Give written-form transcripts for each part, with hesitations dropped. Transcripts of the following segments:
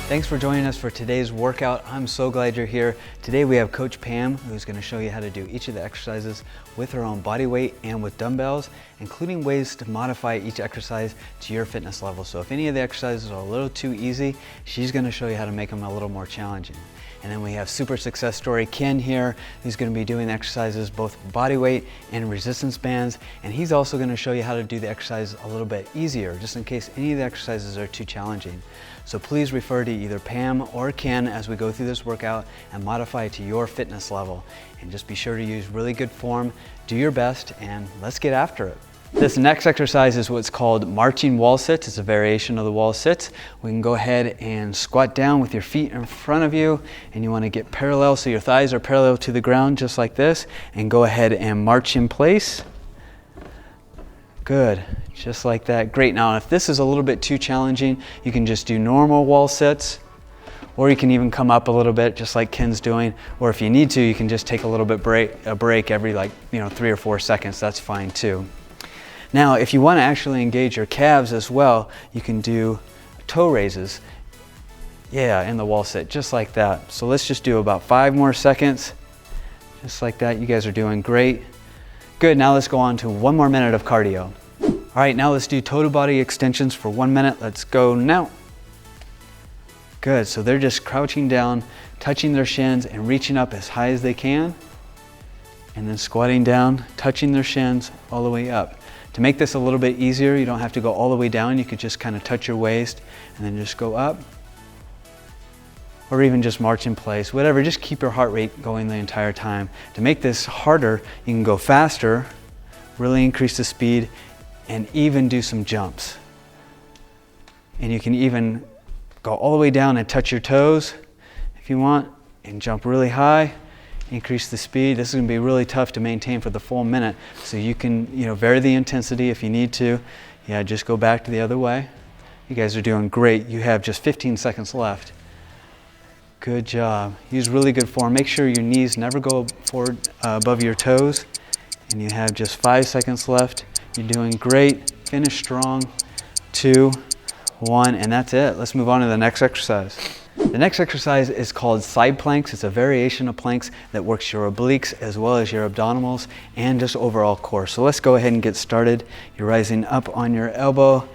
Thanks for joining us for today's workout. I'm so glad you're here. Today we have Coach Pam, who's going to show you how to do each of the exercises with her own body weight and with dumbbells, including ways to modify each exercise to your fitness level. So if any of the exercises are a little too easy, she's going to show you how to make them a little more challenging. And then we have super success story Ken here, who's going to be doing exercises both body weight and resistance bands, and he's also going to show you how to do the exercise a little bit easier, just in case any of the exercises are too challenging. So please refer to either Pam or Ken as we go through this workout and modify it to your fitness level. And just be sure to use really good form, do your best, and let's get after it. This next exercise is what's called marching wall sits. It's a variation of the wall sits. We can go ahead and squat down with your feet in front of you, and you want to get parallel so your thighs are parallel to the ground just like this, and go ahead and march in place. Good, just like that. Great. Now if this is a little bit too challenging, you can just do normal wall sits, or you can even come up a little bit just like Ken's doing, or if you need to, you can just take a little bit break every 3 or 4 seconds. That's fine too. Now, if you want to actually engage your calves as well, you can do toe raises. Yeah, in the wall sit, just like that. So let's just do about 5 more seconds. Just like that. You guys are doing great. Good, now let's go on to 1 more minute of cardio. All right, now let's do total body extensions for 1 minute. Let's go now. Good, so they're just crouching down, touching their shins and reaching up as high as they can. And then squatting down, touching their shins all the way up. To make this a little bit easier, you don't have to go all the way down. You could just kind of touch your waist and then just go up. Or even just march in place, whatever. Just keep your heart rate going the entire time. To make this harder, you can go faster, really increase the speed, and even do some jumps. And you can even go all the way down and touch your toes if you want, and jump really high. Increase the speed. This is going to be really tough to maintain for the full minute, so you can vary the intensity if you need to. Yeah, just go back to the other way. You guys are doing great. You have just 15 seconds left. Good job. Use really good form. Make sure your knees never go forward above your toes. And you have just 5 seconds left. You're doing great. Finish strong. 2, 1, and that's it. Let's move on to the next exercise. The next exercise is called side planks. It's a variation of planks that works your obliques as well as your abdominals and just overall core. So let's go ahead and get started. You're rising up on your elbow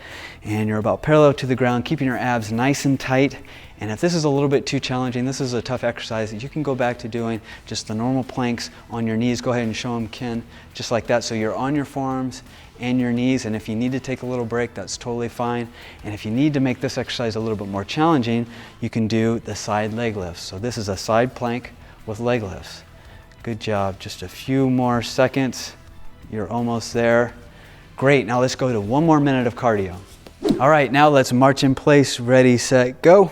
and you're about parallel to the ground, keeping your abs nice and tight. And if this is a little bit too challenging, this is a tough exercise, you can go back to doing just the normal planks on your knees. Go ahead and show them, Ken, just like that. So you're on your forearms and your knees, and if you need to take a little break, that's totally fine. And if you need to make this exercise a little bit more challenging, you can do the side leg lifts. So this is a side plank with leg lifts. Good job. Just a few more seconds. You're almost there. Great. Now let's go to 1 more minute of cardio. All right, now let's march in place. Ready, set, go.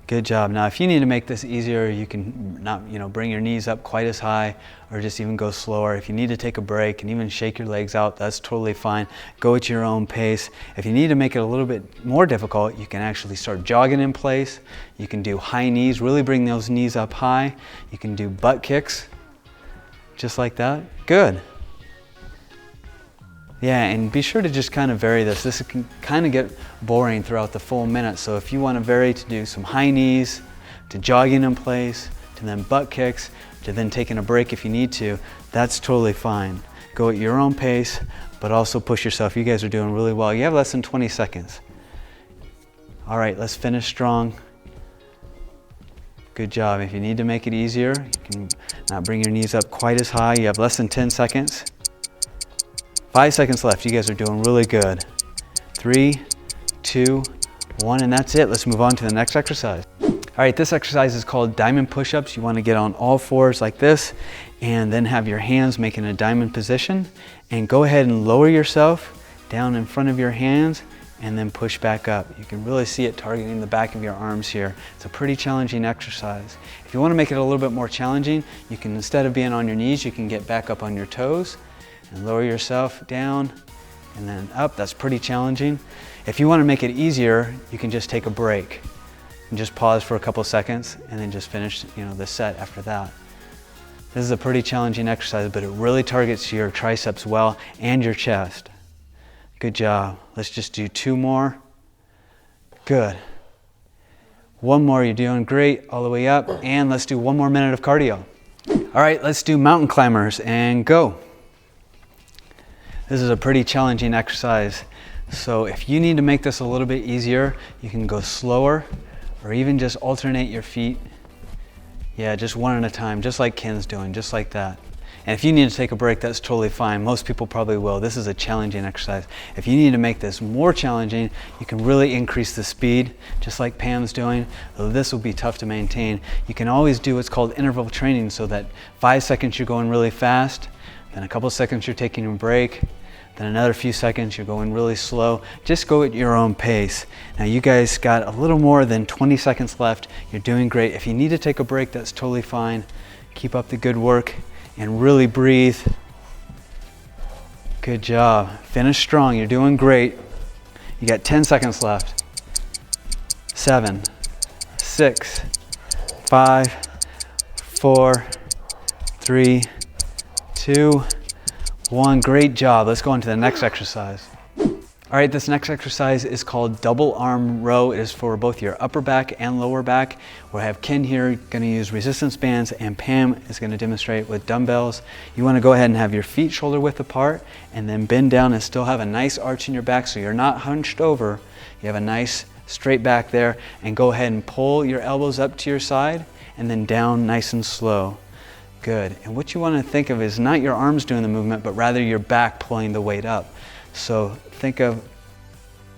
Good job. Now, if you need to make this easier, you can not, bring your knees up quite as high, or just even go slower. If you need to take a break and even shake your legs out, that's totally fine. Go at your own pace. If you need to make it a little bit more difficult, you can actually start jogging in place. You can do high knees, really bring those knees up high. You can do butt kicks, just like that. Good. Yeah, and be sure to just kind of vary this. This can kind of get boring throughout the full minute. So if you want to vary to do some high knees, to jogging in place, to then butt kicks, to then taking a break if you need to, that's totally fine. Go at your own pace, but also push yourself. You guys are doing really well. You have less than 20 seconds. All right, let's finish strong. Good job. If you need to make it easier, you can not bring your knees up quite as high. You have less than 10 seconds. 5 seconds left. You guys are doing really good. 3, 2, 1, and that's it. Let's move on to the next exercise. All right, this exercise is called diamond push-ups. You want to get on all fours like this, and then have your hands making a diamond position. And go ahead and lower yourself down in front of your hands, and then push back up. You can really see it targeting the back of your arms here. It's a pretty challenging exercise. If you want to make it a little bit more challenging, you can, instead of being on your knees, you can get back up on your toes and lower yourself down and then up. That's pretty challenging. If you want to make it easier, you can just take a break and just pause for a couple seconds and then just finish the set after that. This is a pretty challenging exercise, but it really targets your triceps well and your chest. Good job. Let's just do 2 more. Good. One more, you're doing great, all the way up, and let's do 1 more minute of cardio. All right, let's do mountain climbers and go. This is a pretty challenging exercise, so if you need to make this a little bit easier, you can go slower or even just alternate your feet. Yeah, just one at a time, just like Ken's doing, just like that. And if you need to take a break, that's totally fine. Most people probably will. This is a challenging exercise. If you need to make this more challenging, you can really increase the speed, just like Pam's doing, though this will be tough to maintain. You can always do what's called interval training, so that 5 seconds you're going really fast, then a couple seconds you're taking a break, then another few seconds you're going really slow. Just go at your own pace. Now you guys got a little more than 20 seconds left. You're doing great. If you need to take a break, that's totally fine. Keep up the good work and really breathe. Good job. Finish strong. You're doing great. You got 10 seconds left. 7, 6, 5, 4, 3, 2, 1. Great job. Let's go on to the next exercise. All right, this next exercise is called double arm row. It is for both your upper back and lower back. We'll have Ken here going to use resistance bands, and Pam is going to demonstrate with dumbbells. You want to go ahead and have your feet shoulder width apart and then bend down and still have a nice arch in your back, so you're not hunched over. You have a nice straight back there, and go ahead and pull your elbows up to your side and then down nice and slow. Good. And what you want to think of is not your arms doing the movement, but rather your back pulling the weight up. So think of,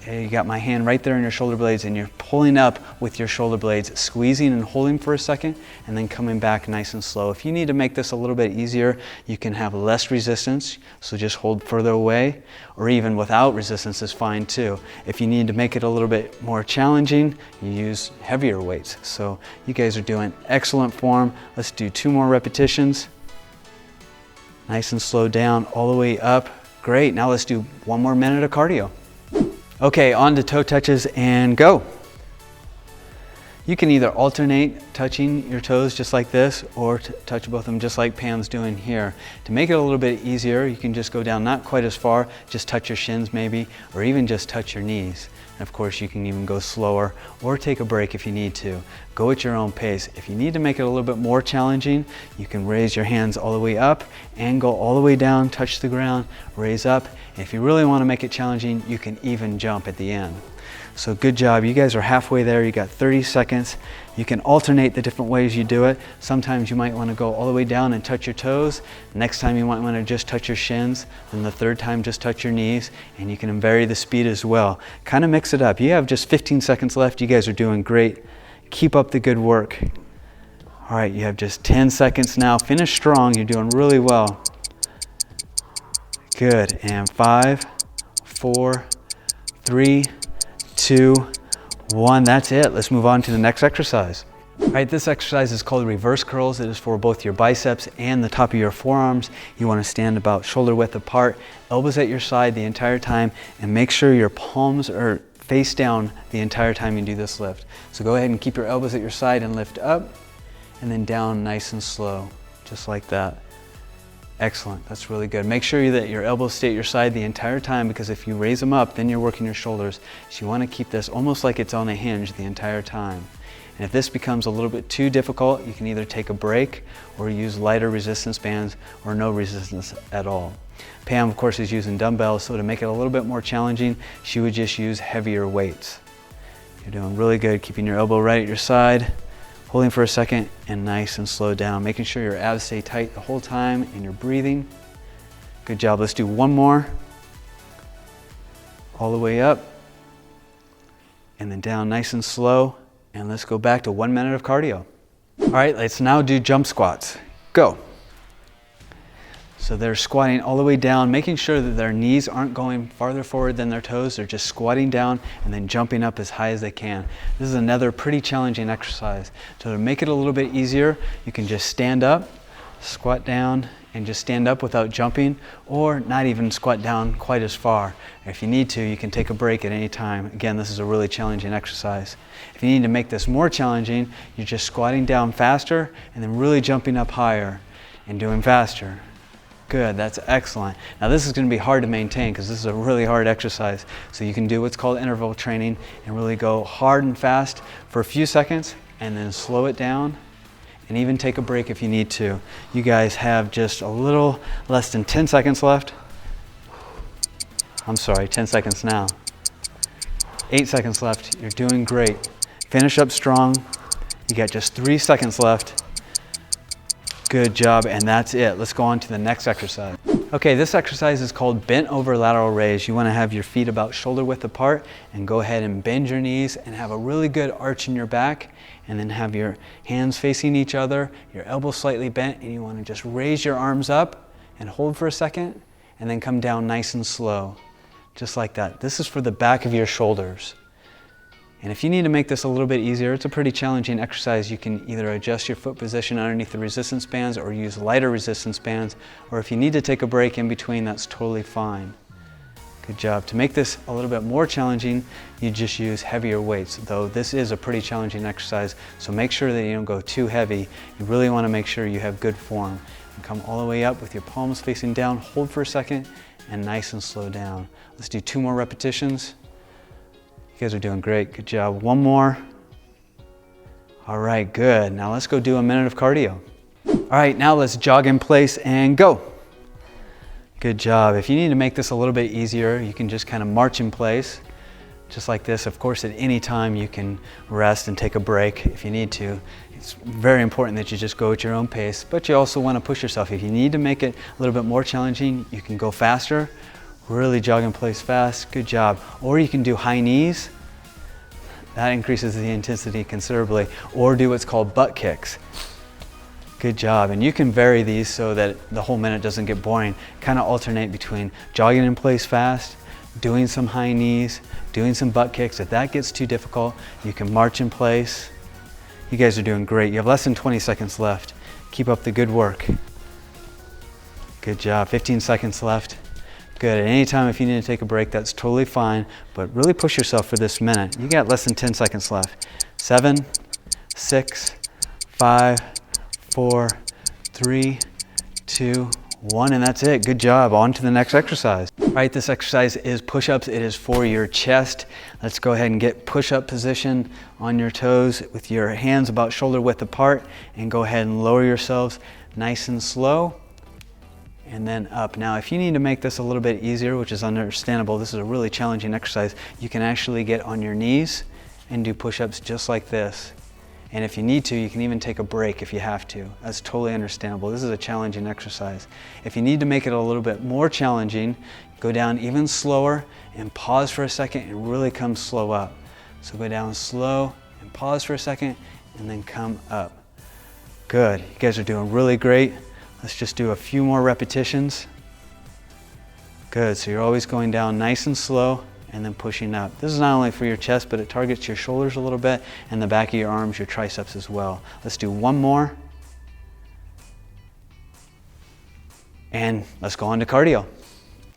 you got my hand right there in your shoulder blades, and you're pulling up with your shoulder blades, squeezing and holding for a second, and then coming back nice and slow. If you need to make this a little bit easier, you can have less resistance, so just hold further away, or even without resistance is fine too. If you need to make it a little bit more challenging, you use heavier weights. So you guys are doing excellent form. Let's do 2 more repetitions. Nice and slow down, all the way up. Great, now let's do 1 more minute of cardio. Okay, on to toe touches and go. You can either alternate touching your toes just like this, or touch both of them just like Pam's doing here. To make it a little bit easier, you can just go down not quite as far, just touch your shins maybe, or even just touch your knees. And of course, you can even go slower or take a break if you need to. Go at your own pace. If you need to make it a little bit more challenging, you can raise your hands all the way up and go all the way down, touch the ground, raise up. And if you really want to make it challenging, you can even jump at the end. So good job. You guys are halfway there. You got 30 seconds. You can alternate the different ways you do it. Sometimes you might want to go all the way down and touch your toes. Next time you might want to just touch your shins. Then the third time just touch your knees. And you can vary the speed as well. Kind of mix it up. You have just 15 seconds left. You guys are doing great. Keep up the good work. All right, you have just 10 seconds now. Finish strong. You're doing really well. Good. And 5, 4, 3, 2, 1. That's it. Let's move on to the next exercise. All right, this exercise is called reverse curls. It is for both your biceps and the top of your forearms. You want to stand about shoulder width apart, elbows at your side the entire time, and make sure your palms are face down the entire time you do this lift. So go ahead and keep your elbows at your side and lift up, and then down nice and slow, just like that. Excellent, that's really good. Make sure that your elbows stay at your side the entire time, because if you raise them up, then you're working your shoulders. So you want to keep this almost like it's on a hinge the entire time. And if this becomes a little bit too difficult, you can either take a break or use lighter resistance bands or no resistance at all. Pam, of course, is using dumbbells, so to make it a little bit more challenging, she would just use heavier weights. You're doing really good, keeping your elbow right at your side, holding for a second, and nice and slow down, making sure your abs stay tight the whole time and you're breathing. Good job. Let's do 1 more. All the way up, and then down nice and slow. And let's go back to 1 minute of cardio. All right, let's now do jump squats. Go. So they're squatting all the way down, making sure that their knees aren't going farther forward than their toes. They're just squatting down and then jumping up as high as they can. This is another pretty challenging exercise. So to make it a little bit easier, you can just stand up, squat down, and just stand up without jumping, or not even squat down quite as far. If you need to, you can take a break at any time. Again, this is a really challenging exercise. If you need to make this more challenging, you're just squatting down faster and then really jumping up higher and doing faster. Good, that's excellent. Now this is going to be hard to maintain because this is a really hard exercise. So you can do what's called interval training and really go hard and fast for a few seconds and then slow it down and even take a break if you need to. You guys have just a little less than 10 seconds left. I'm sorry, 10 seconds now. 8 seconds left. You're doing great. Finish up strong. You got just 3 seconds left. Good job, and that's it. Let's go on to the next exercise. Okay, this exercise is called bent over lateral raise. You want to have your feet about shoulder width apart and go ahead and bend your knees and have a really good arch in your back, and then have your hands facing each other, your elbows slightly bent, and you want to just raise your arms up and hold for a second and then come down nice and slow, just like that. This is for the back of your shoulders. And if you need to make this a little bit easier, it's a pretty challenging exercise. You can either adjust your foot position underneath the resistance bands or use lighter resistance bands, or if you need to take a break in between, that's totally fine. Good job. To make this a little bit more challenging, you just use heavier weights, though this is a pretty challenging exercise, so make sure that you don't go too heavy. You really want to make sure you have good form. And come all the way up with your palms facing down, hold for a second, and nice and slow down. Let's do 2 more repetitions. You guys are doing great. Good job. 1 more. All right, good. Now let's go do a minute of cardio. All right, now let's jog in place and go. Good job. If you need to make this a little bit easier, you can just kind of march in place, just like this. Of course, at any time you can rest and take a break if you need to. It's very important that you just go at your own pace, but you also want to push yourself. If you need to make it a little bit more challenging, you can go faster. Really jog in place fast. Good job. Or you can do high knees. That increases the intensity considerably. Or do what's called butt kicks. Good job. And you can vary these so that the whole minute doesn't get boring. Kind of alternate between jogging in place fast, doing some high knees, doing some butt kicks. If that gets too difficult, you can march in place. You guys are doing great. You have less than 20 seconds left. Keep up the good work. Good job. 15 seconds left. Good. At any time if you need to take a break, that's totally fine, but really push yourself for this minute. You got less than 10 seconds left. 7, 6, 5, 4, 3, 2, 1, and that's it. Good job. On to the next exercise. All right, this exercise is push-ups. It is for your chest. Let's go ahead and get push-up position on your toes with your hands about shoulder width apart, and go ahead and lower yourselves nice and slow. And then up. Now, if you need to make this a little bit easier, which is understandable, this is a really challenging exercise, you can actually get on your knees and do push-ups just like this. And if you need to, you can even take a break if you have to. That's totally understandable. This is a challenging exercise. If you need to make it a little bit more challenging, go down even slower and pause for a second and really come slow up. So go down slow and pause for a second and then come up. Good. You guys are doing really great. Let's just do a few more repetitions. Good, so you're always going down nice and slow and then pushing up. This is not only for your chest, but it targets your shoulders a little bit and the back of your arms, your triceps as well. Let's do 1 more. And let's go on to cardio.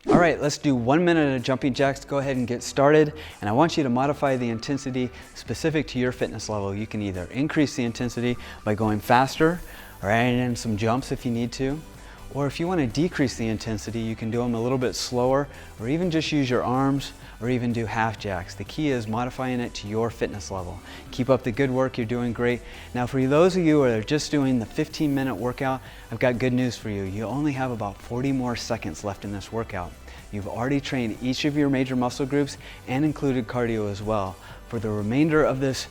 All right, let's do 1 minute of jumping jacks. Go ahead and get started. And I want you to modify the intensity specific to your fitness level. You can either increase the intensity by going faster, or adding in some jumps if you need to. Or if you want to decrease the intensity, you can do them a little bit slower, or even just use your arms, or even do half jacks. The key is modifying it to your fitness level. Keep up the good work, you're doing great. Now for those of you who are just doing the 15-minute workout, I've got good news for you. You only have about 40 more seconds left in this workout. You've already trained each of your major muscle groups and included cardio as well. For the remainder of this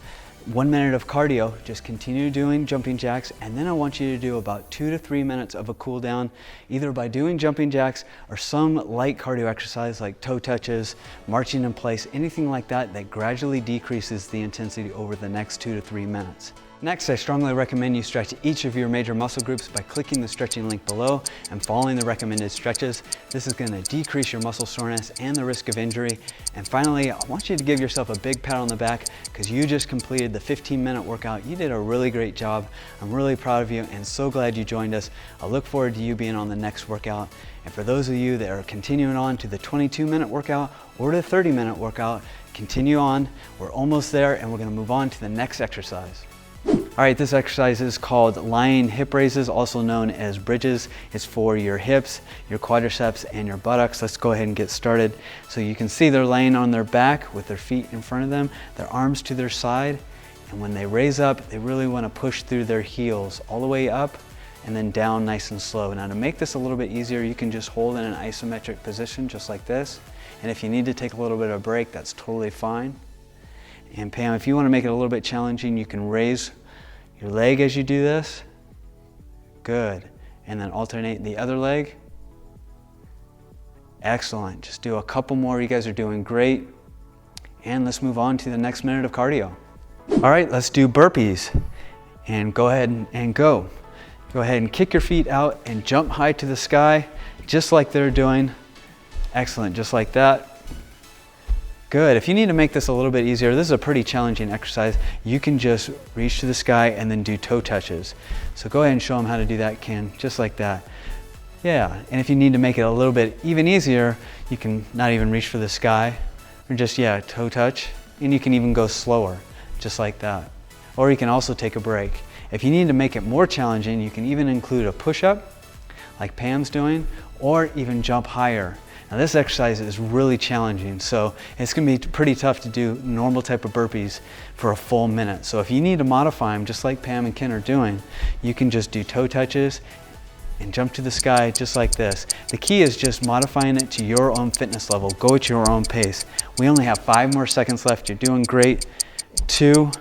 1 minute of cardio, just continue doing jumping jacks, and then I want you to do about 2 to 3 minutes of a cool down, either by doing jumping jacks or some light cardio exercise like toe touches, marching in place, anything like that that gradually decreases the intensity over the next 2 to 3 minutes. Next, I strongly recommend you stretch each of your major muscle groups by clicking the stretching link below and following the recommended stretches. This is going to decrease your muscle soreness and the risk of injury. And finally, I want you to give yourself a big pat on the back because you just completed the 15-minute workout. You did a really great job. I'm really proud of you and so glad you joined us. I look forward to you being on the next workout. And for those of you that are continuing on to the 22-minute workout or the 30-minute workout, continue on. We're almost there and we're going to move on to the next exercise. All right, this exercise is called lying hip raises, also known as bridges. It's for your hips, your quadriceps, and your buttocks. Let's go ahead and get started. So you can see they're laying on their back with their feet in front of them, their arms to their side. And when they raise up, they really want to push through their heels all the way up and then down nice and slow. Now to make this a little bit easier, you can just hold in an isometric position just like this. And if you need to take a little bit of a break, that's totally fine. And Pam, if you want to make it a little bit challenging, you can raise your leg as you do this. Good. And then alternate the other leg. Excellent. Just do a couple more. You guys are doing great. And let's move on to the next minute of cardio. All right, let's do burpees. And go ahead and go. Go ahead and kick your feet out and jump high to the sky, just like they're doing. Excellent, just like that. Good. If you need to make this a little bit easier, this is a pretty challenging exercise. You can just reach to the sky and then do toe touches. So go ahead and show them how to do that, Ken, just like that. Yeah, and if you need to make it a little bit even easier, you can not even reach for the sky, or just, yeah, toe touch. And you can even go slower, just like that. Or you can also take a break. If you need to make it more challenging, you can even include a push-up, like Pam's doing, or even jump higher. Now this exercise is really challenging, so it's going to be pretty tough to do normal type of burpees for a full minute. So if you need to modify them, just like Pam and Ken are doing, you can just do toe touches and jump to the sky just like this. The key is just modifying it to your own fitness level. Go at your own pace. We only have 5 more seconds left. You're doing great. 2,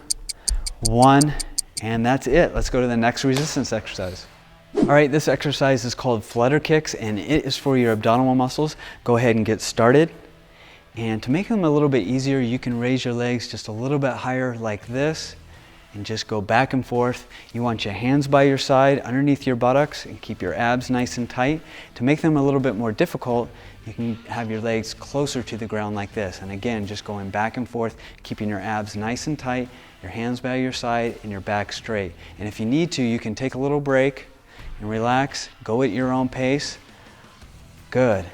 1, and that's it. Let's go to the next resistance exercise. All right, this exercise is called FITera kicks, and it is for your abdominal muscles. Go ahead and get started. And to make them a little bit easier, you can raise your legs just a little bit higher like this and just go back and forth. You want your hands by your side underneath your buttocks and keep your abs nice and tight. To make them a little bit more difficult, you can have your legs closer to the ground like this. And again, just going back and forth, keeping your abs nice and tight, your hands by your side, and your back straight. And if you need to, you can take a little break and relax, go at your own pace. Good.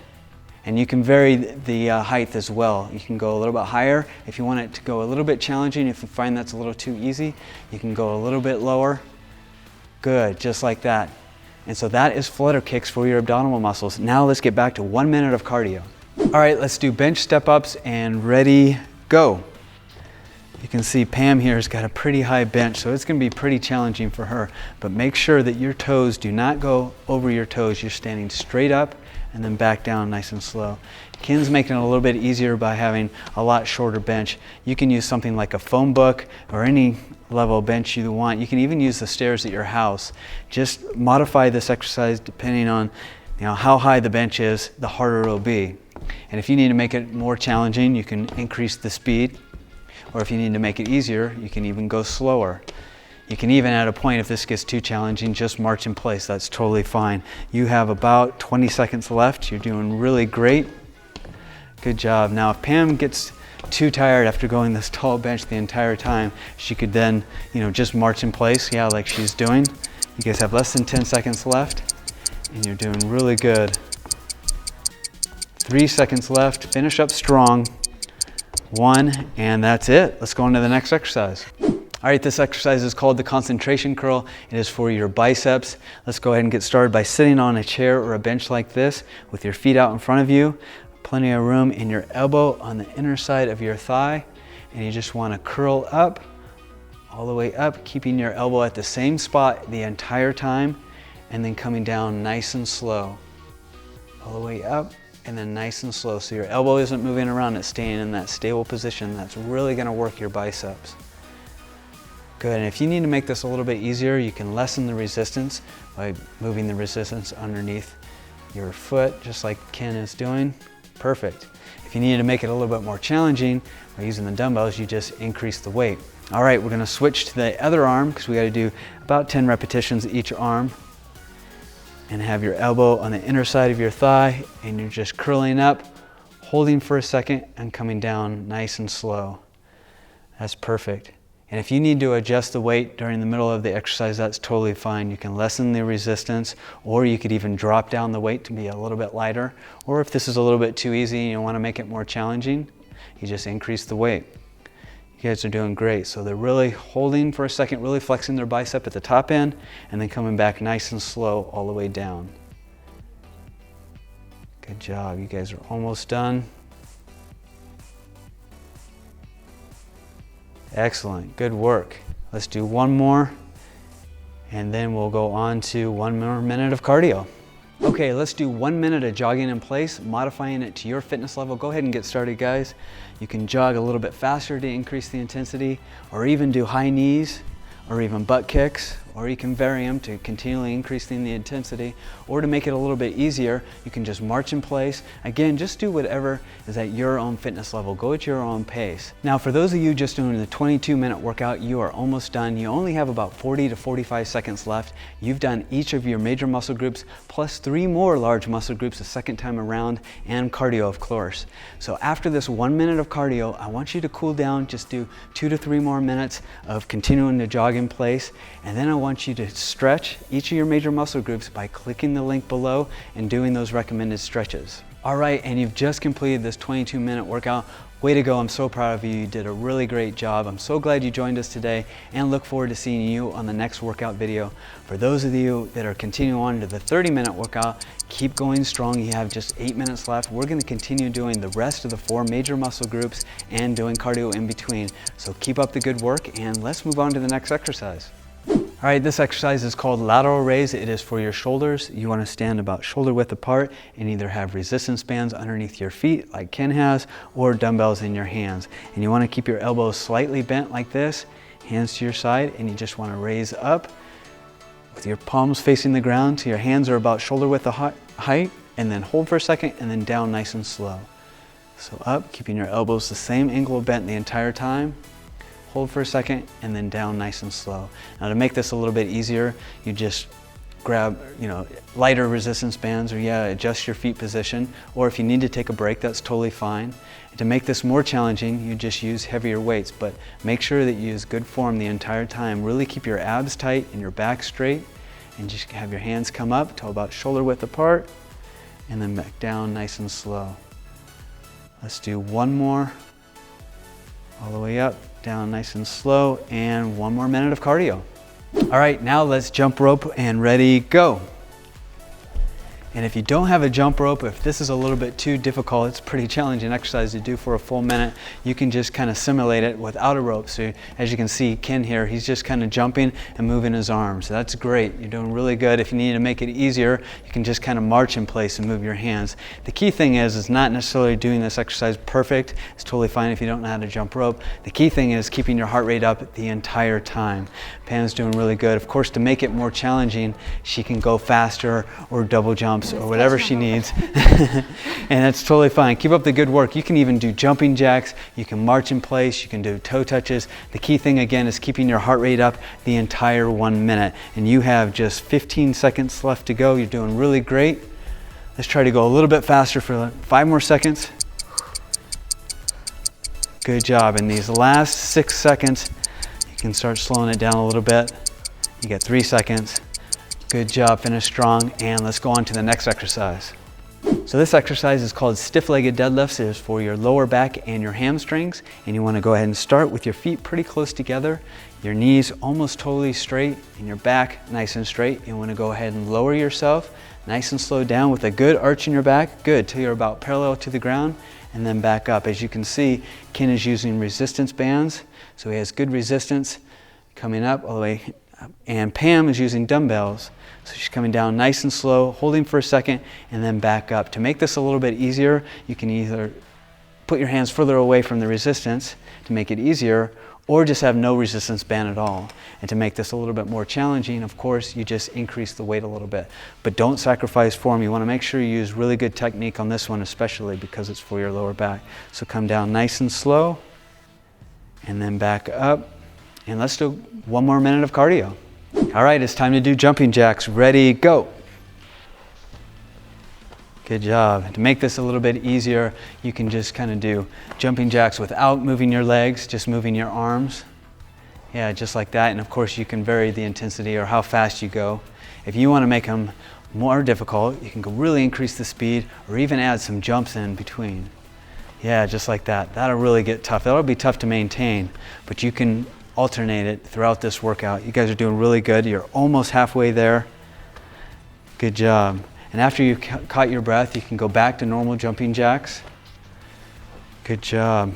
And you can vary the height as well. You can go a little bit higher. If you want it to go a little bit challenging, if you find that's a little too easy, you can go a little bit lower. Good, just like that. And so that is FITera kicks for your abdominal muscles. Now let's get back to 1 minute of cardio. All right, let's do bench step-ups and ready, go. You can see Pam here has got a pretty high bench, so it's going to be pretty challenging for her. But make sure that your toes do not go over your toes. You're standing straight up and then back down nice and slow. Ken's making it a little bit easier by having a lot shorter bench. You can use something like a phone book or any level bench you want. You can even use the stairs at your house. Just modify this exercise depending on how high the bench is, the harder it'll be. And if you need to make it more challenging, you can increase the speed. Or if you need to make it easier, you can even go slower. You can even, at a point, if this gets too challenging, just march in place. That's totally fine. You have about 20 seconds left. You're doing really great. Good job. Now, if Pam gets too tired after going this tall bench the entire time, she could then, just march in place, yeah, like she's doing. You guys have less than 10 seconds left, and you're doing really good. 3 seconds left. Finish up strong. 1, and that's it. Let's go on to the next exercise. All right, this exercise is called the concentration curl. It is for your biceps. Let's go ahead and get started by sitting on a chair or a bench like this with your feet out in front of you, plenty of room, and your elbow on the inner side of your thigh. And you just want to curl up, all the way up, keeping your elbow at the same spot the entire time, and then coming down nice and slow. All the way up, and then nice and slow. So your elbow isn't moving around, it's staying in that stable position. That's really gonna work your biceps. Good, and if you need to make this a little bit easier, you can lessen the resistance by moving the resistance underneath your foot, just like Ken is doing. Perfect. If you need to make it a little bit more challenging by using the dumbbells, you just increase the weight. All right, we're gonna switch to the other arm because we gotta do about 10 repetitions each arm. And have your elbow on the inner side of your thigh, and you're just curling up, holding for a second, and coming down nice and slow. That's perfect. And if you need to adjust the weight during the middle of the exercise, that's totally fine. You can lessen the resistance, or you could even drop down the weight to be a little bit lighter. Or if this is a little bit too easy and you want to make it more challenging, you just increase the weight. You guys are doing great. So they're really holding for a second, really flexing their bicep at the top end, and then coming back nice and slow all the way down. Good job. You guys are almost done. Excellent. Good work. Let's do one more, and then we'll go on to 1 more minute of cardio. Okay, let's do 1 minute of jogging in place, modifying it to your fitness level. Go ahead and get started, guys. You can jog a little bit faster to increase the intensity, or even do high knees, or even butt kicks, or you can vary them to continually increasing the intensity, or to make it a little bit easier, you can just march in place. Again, just do whatever is at your own fitness level. Go at your own pace. Now, for those of you just doing the 22-minute workout, you are almost done. You only have about 40 to 45 seconds left. You've done each of your major muscle groups, plus 3 more large muscle groups the second time around, and cardio, of course. So after this 1 minute of cardio, I want you to cool down, just do 2 to 3 more minutes of continuing to jog in place, and then I want you to stretch each of your major muscle groups by clicking the link below and doing those recommended stretches. All right, and you've just completed this 22-minute workout. Way to go, I'm so proud of you. You did a really great job. I'm so glad you joined us today, and look forward to seeing you on the next workout video. For those of you that are continuing on to the 30-minute workout, keep going strong. You have just 8 minutes left. We're going to continue doing the rest of the 4 major muscle groups and doing cardio in between. So keep up the good work, and let's move on to the next exercise. All right, this exercise is called lateral raise. It is for your shoulders. You want to stand about shoulder width apart and either have resistance bands underneath your feet like Ken has, or dumbbells in your hands. And you want to keep your elbows slightly bent like this, hands to your side, and you just want to raise up with your palms facing the ground till your hands are about shoulder width height, and then hold for a second, and then down nice and slow. So up, keeping your elbows the same angle of bent the entire time. Hold for a second, and then down nice and slow. Now, to make this a little bit easier, you just grab, lighter resistance bands, or adjust your feet position, or if you need to take a break, that's totally fine. And to make this more challenging, you just use heavier weights, but make sure that you use good form the entire time. Really keep your abs tight and your back straight, and just have your hands come up to about shoulder width apart, and then back down nice and slow. Let's do one more, all the way up, down nice and slow, and 1 more minute of cardio. All right, now let's jump rope, and ready, go. And if you don't have a jump rope, if this is a little bit too difficult, it's a pretty challenging exercise to do for a full minute, you can just kind of simulate it without a rope. So as you can see, Ken here, he's just kind of jumping and moving his arms. So that's great. You're doing really good. If you need to make it easier, you can just kind of march in place and move your hands. The key thing is not necessarily doing this exercise perfect. It's totally fine if you don't know how to jump rope. The key thing is keeping your heart rate up the entire time. Pam's doing really good. Of course, to make it more challenging, she can go faster or double jumps or whatever she needs. And that's totally fine. Keep up the good work. You can even do jumping jacks. You can march in place. You can do toe touches. The key thing, again, is keeping your heart rate up the entire 1 minute. And you have just 15 seconds left to go. You're doing really great. Let's try to go a little bit faster for 5 more seconds. Good job. In these last 6 seconds, you can start slowing it down a little bit. You got 3 seconds. Good job, finish strong, and let's go on to the next exercise. So this exercise is called stiff-legged deadlifts. It is for your lower back and your hamstrings, and you want to go ahead and start with your feet pretty close together, your knees almost totally straight, and your back nice and straight. You want to go ahead and lower yourself nice and slow down with a good arch in your back, good, till you're about parallel to the ground, and then back up. As you can see, Ken is using resistance bands, so he has good resistance coming up all the way up. And Pam is using dumbbells. So she's coming down nice and slow, holding for a second, and then back up. To make this a little bit easier, you can either put your hands further away from the resistance to make it easier, or just have no resistance band at all. And to make this a little bit more challenging, of course, you just increase the weight a little bit. But don't sacrifice form. You want to make sure you use really good technique on this one, especially because it's for your lower back. So come down nice and slow, and then back up. And let's do 1 more minute of cardio. All right, it's time to do jumping jacks. Ready, go. Good job. To make this a little bit easier, you can just kind of do jumping jacks without moving your legs, just moving your arms. Yeah, just like that. And of course, you can vary the intensity or how fast you go. If you want to make them more difficult, you can really increase the speed or even add some jumps in between. Yeah, just like that. That'll really get tough. That'll be tough to maintain, but you can alternate it throughout this workout. You guys are doing really good. You're almost halfway there. Good job. And after you've caught your breath, you can go back to normal jumping jacks. Good job.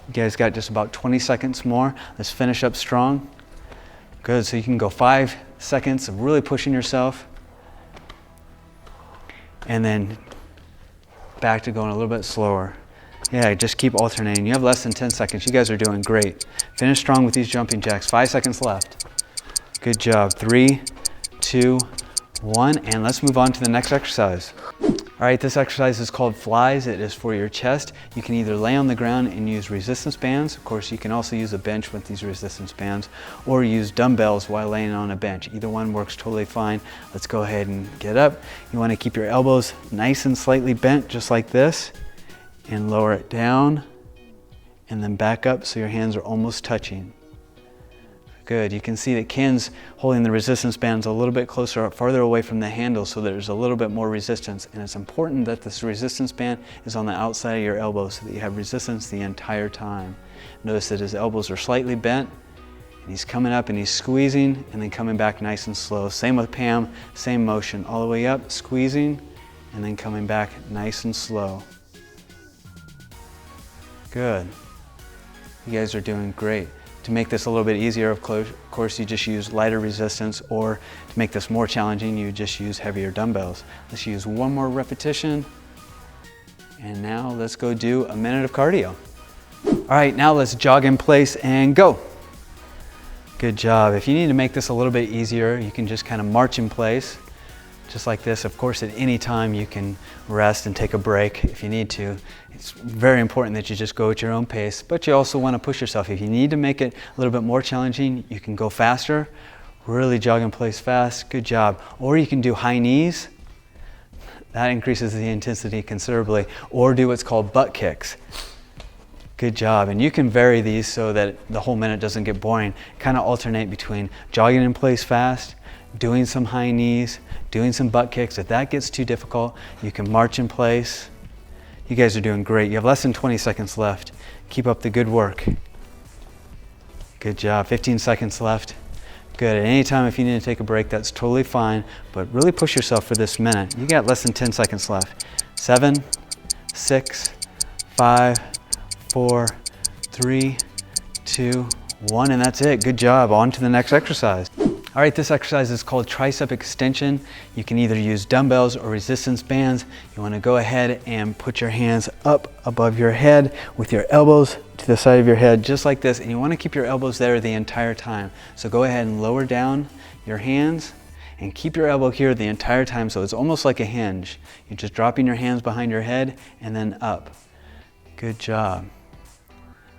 You guys got just about 20 seconds more. Let's finish up strong. Good, so you can go 5 seconds of really pushing yourself. And then back to going a little bit slower. Yeah, just keep alternating. You have less than 10 seconds. You guys are doing great. Finish strong with these jumping jacks. 5 seconds left. Good job. 3, 2, 1, and let's move on to the next exercise. All right, this exercise is called flies. It is for your chest. You can either lay on the ground and use resistance bands. Of course, you can also use a bench with these resistance bands, or use dumbbells while laying on a bench. Either one works totally fine. Let's go ahead and get up. You want to keep your elbows nice and slightly bent, just like this, and lower it down, and then back up so your hands are almost touching. Good. You can see that Ken's holding the resistance bands a little bit closer, farther away from the handle, so there's a little bit more resistance. And it's important that this resistance band is on the outside of your elbow so that you have resistance the entire time. Notice that his elbows are slightly bent, and he's coming up and he's squeezing and then coming back nice and slow. Same with Pam, same motion. All the way up, squeezing, and then coming back nice and slow. Good. You guys are doing great. To make this a little bit easier, of course, you just use lighter resistance, or to make this more challenging, you just use heavier dumbbells. Let's use one more repetition. And now let's go do a minute of cardio. All right, now let's jog in place and go. Good job. If you need to make this a little bit easier, you can just kind of march in place, just like this. Of course, at any time you can rest and take a break if you need to. It's very important that you just go at your own pace, but you also want to push yourself. If you need to make it a little bit more challenging, you can go faster, really jog in place fast. Good job. Or you can do high knees. That increases the intensity considerably. Or do what's called butt kicks. Good job. And you can vary these so that the whole minute doesn't get boring. Kind of alternate between jogging in place fast, doing some high knees, doing some butt kicks. If that gets too difficult, you can march in place. You guys are doing great. You have less than 20 seconds left. Keep up the good work. Good job. 15 seconds left. Good. At any time, if you need to take a break, that's totally fine, but really push yourself for this minute. You got less than 10 seconds left. 7, 6, 5, 4, 3, 2, 1, and that's it. Good job. On to the next exercise. All right, this exercise is called tricep extension. You can either use dumbbells or resistance bands. You want to go ahead and put your hands up above your head with your elbows to the side of your head, just like this, and you want to keep your elbows there the entire time. So go ahead and lower down your hands and keep your elbow here the entire time, so it's almost like a hinge. You're just dropping your hands behind your head and then up. Good job.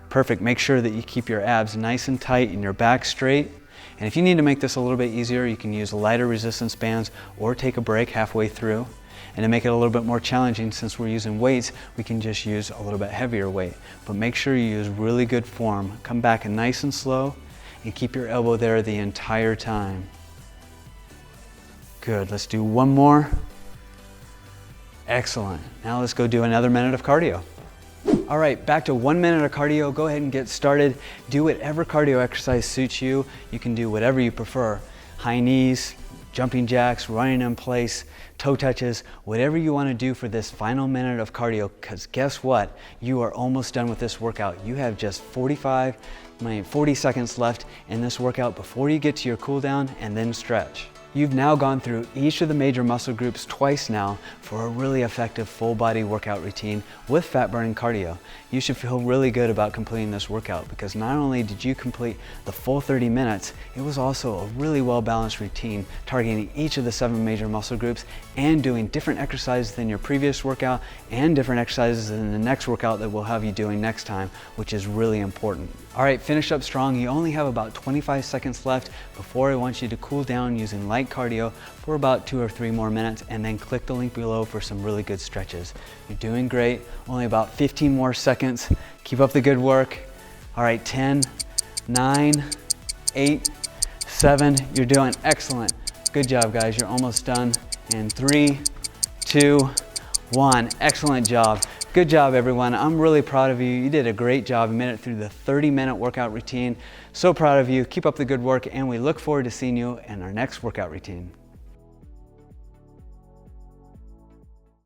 Perfect. Make sure that you keep your abs nice and tight and your back straight. And if you need to make this a little bit easier, you can use lighter resistance bands or take a break halfway through. And to make it a little bit more challenging, since we're using weights, we can just use a little bit heavier weight. But make sure you use really good form. Come back nice and slow and keep your elbow there the entire time. Good. Let's do one more. Excellent. Now let's go do another minute of cardio. All right, back to 1 minute of cardio. Go ahead and get started. Do whatever cardio exercise suits you. You can do whatever you prefer. High knees, jumping jacks, running in place, toe touches, whatever you want to do for this final minute of cardio, because guess what? You are almost done with this workout. You have just 40 seconds left in this workout before you get to your cool down and then stretch. You've now gone through each of the major muscle groups twice now for a really effective full body workout routine with fat burning cardio. You should feel really good about completing this workout, because not only did you complete the full 30 minutes, it was also a really well balanced routine targeting each of the 7 major muscle groups and doing different exercises than your previous workout and different exercises in the next workout that we'll have you doing next time, which is really important. All right, finish up strong. You only have about 25 seconds left before I want you to cool down using light cardio for about 2 or 3 more minutes, and then click the link below for some really good stretches. You're doing great. Only about 15 more seconds. Keep up the good work. All right, 10, 9, 8, 7. You're doing excellent. Good job, guys. You're almost done. And 3, 2, 1. Excellent job. Good job, everyone. I'm really proud of you. You did a great job. You made it through the 30-minute workout routine. So proud of you. Keep up the good work, and we look forward to seeing you in our next workout routine.